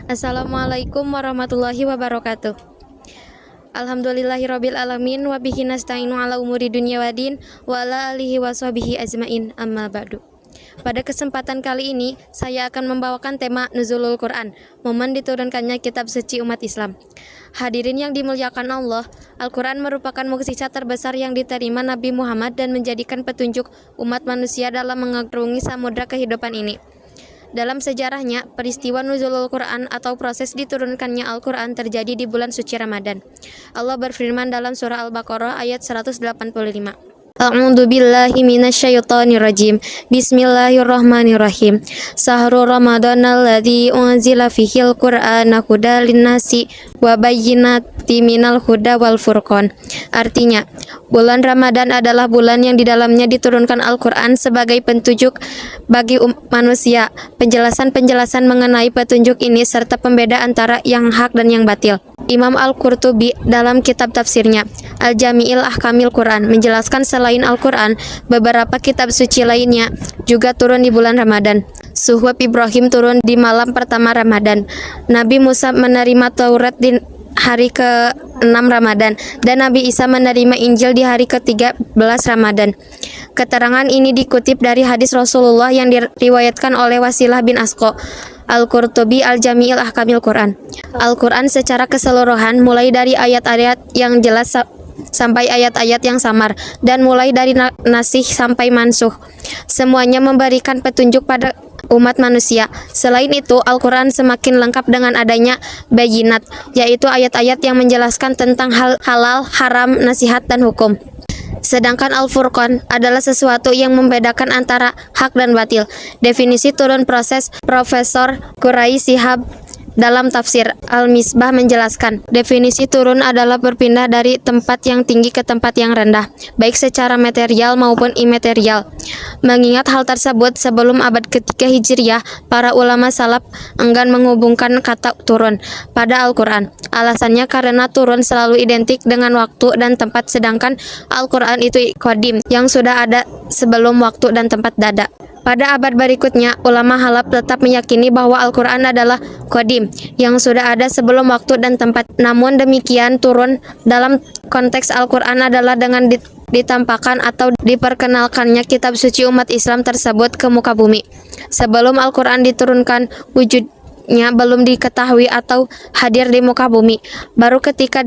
Assalamualaikum warahmatullahi wabarakatuh. Alhamdulillahirabbil alamin wa bihi nasta'inu ala umuri dunya waddin wa ala alihi washabihi ajmain amma ba'du. Pada kesempatan kali ini saya akan membawakan tema Nuzulul Quran, momen diturunkannya kitab suci umat Islam. Hadirin yang dimuliakan Allah, Al-Quran merupakan mukjizat terbesar yang diterima Nabi Muhammad dan menjadikan petunjuk umat manusia dalam mengarungi samudra kehidupan ini. Dalam sejarahnya, peristiwa Nuzulul Quran atau proses diturunkannya Al-Quran terjadi di bulan suci Ramadan. Allah berfirman dalam surah Al-Baqarah ayat 185. A'udzu billahi minasyaitonir rajim. Bismillahirrahmanirrahim. Syahrul Ramadhanal ladzi unzila fihil Qur'ana hudal linnasi wa bayyinatin minal huda wal furqan. Artinya, bulan Ramadan adalah bulan yang di dalamnya diturunkan Al-Quran sebagai petunjuk bagi manusia. Penjelasan-penjelasan mengenai petunjuk ini serta pembeda antara yang hak dan yang batil. Imam Al-Qurtubi dalam kitab tafsirnya Al-Jami'il Ahkamil Quran menjelaskan selain Al-Quran, beberapa kitab suci lainnya juga turun di bulan Ramadan. Suhuf Ibrahim turun di malam pertama Ramadan. Nabi Musa menerima Taurat di hari ke-6 Ramadan dan Nabi Isa menerima Injil di hari ke-13 Ramadan. Keterangan ini dikutip dari hadis Rasulullah yang diriwayatkan oleh Wasilah bin Asqa. Al-Qurtubi Al-Jami'il Ahkamil Quran. Al-Quran secara keseluruhan mulai dari ayat-ayat yang jelas sampai ayat-ayat yang samar dan mulai dari nasih sampai mansuh. Semuanya memberikan petunjuk pada umat manusia. Selain itu, Al-Quran semakin lengkap dengan adanya bayinat, yaitu ayat-ayat yang menjelaskan tentang halal, haram, nasihat, dan hukum. Sedangkan Al-Furqan adalah sesuatu yang membedakan antara hak dan batil. Definisi turun proses Profesor Quraisy Shihab dalam tafsir Al-Misbah menjelaskan, definisi turun adalah berpindah dari tempat yang tinggi ke tempat yang rendah, baik secara material maupun imaterial. Mengingat hal tersebut, sebelum abad ketiga Hijriah, para ulama salaf enggan menghubungkan kata turun pada Al-Quran. Alasannya karena turun selalu identik dengan waktu dan tempat, sedangkan Al-Quran itu qadim, yang sudah ada sebelum waktu dan tempat ada. Pada abad berikutnya, ulama Halaf tetap meyakini bahwa Al-Quran adalah qadim, yang sudah ada sebelum waktu dan tempat. Namun demikian, turun dalam konteks Al-Quran adalah dengan ditampakkan atau diperkenalkannya kitab suci umat Islam tersebut ke muka bumi. Sebelum Al-Quran diturunkan, wujudnya belum diketahui atau hadir di muka bumi. Baru ketika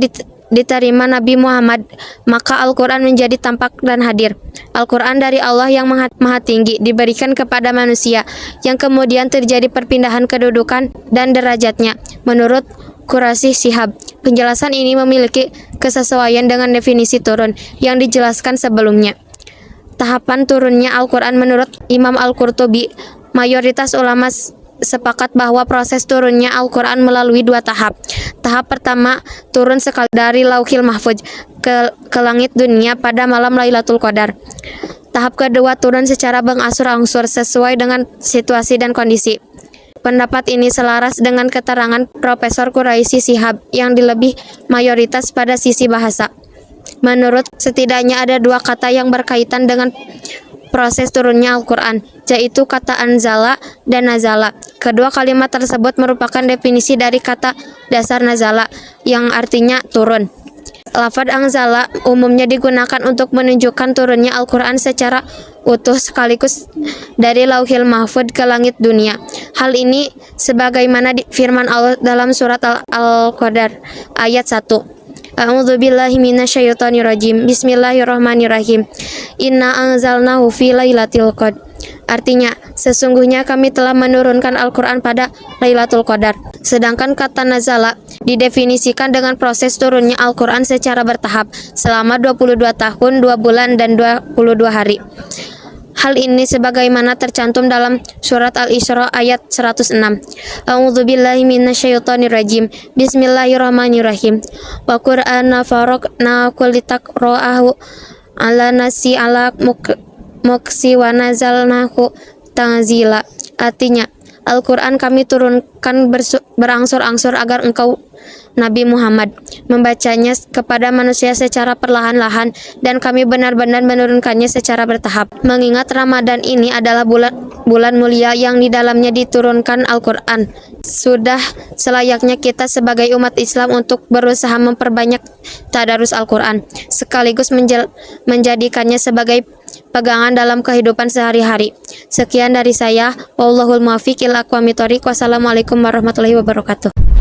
diterima Nabi Muhammad, maka Al-Quran menjadi tampak dan hadir. Al-Quran dari Allah yang maha tinggi diberikan kepada manusia, yang kemudian terjadi perpindahan kedudukan dan derajatnya. Menurut Quraisy Shihab, penjelasan ini memiliki kesesuaian dengan definisi turun yang dijelaskan sebelumnya. Tahapan turunnya Al-Quran menurut Imam Al-Qurtubi, mayoritas ulama sepakat bahwa proses turunnya Al-Quran melalui dua tahap. Tahap pertama, turun sekali dari Lauhil Mahfuz ke langit dunia pada malam Lailatul Qadar. Tahap kedua, turun secara berangsur-angsur sesuai dengan situasi dan kondisi. Pendapat ini selaras dengan keterangan Profesor Quraisy Shihab yang lebih mayoritas pada sisi bahasa. Menurut setidaknya ada dua kata yang berkaitan dengan proses turunnya Al-Quran, yaitu kata anzala dan nazala. Kedua kalimat tersebut merupakan definisi dari kata dasar nazala, yang artinya turun. Lafaz anzala umumnya digunakan untuk menunjukkan turunnya Al-Quran secara utuh sekaligus dari Lauhil Mahfuz ke langit dunia. Hal ini sebagaimana firman Allah dalam surat Al-Qadar ayat 1. A'udzu billahi minasyaitonir rajim. Bismillahirrahmanirrahim. Inna anzalnahu fi lailatul qadar. Artinya, sesungguhnya kami telah menurunkan Al-Quran pada Lailatul Qadar. Sedangkan kata nazala didefinisikan dengan proses turunnya Al-Quran secara bertahap selama 22 tahun, 2 bulan, dan 22 hari. Hal ini sebagaimana tercantum dalam surat Al-Isra ayat 106. A'udzu billahi minasyaitonir rajim. Bismillahirrahmanirrahim. Wa Qur'ana faraqna kulitaqra'ahu 'ala nasi 'ala muksi wa nazalnahu tanzila. Artinya, Al-Quran kami turunkan berangsur-angsur agar engkau Nabi Muhammad membacanya kepada manusia secara perlahan-lahan, dan kami benar-benar menurunkannya secara bertahap. Mengingat Ramadan ini adalah bulan mulia yang di dalamnya diturunkan Al-Quran, sudah selayaknya kita sebagai umat Islam untuk berusaha memperbanyak tadarus Al-Quran, sekaligus menjadikannya sebagai pegangan dalam kehidupan sehari-hari. Sekian dari saya. Wallahul muwaffiq ila aqwamit thoriq. Wassalamualaikum warahmatullahi wabarakatuh.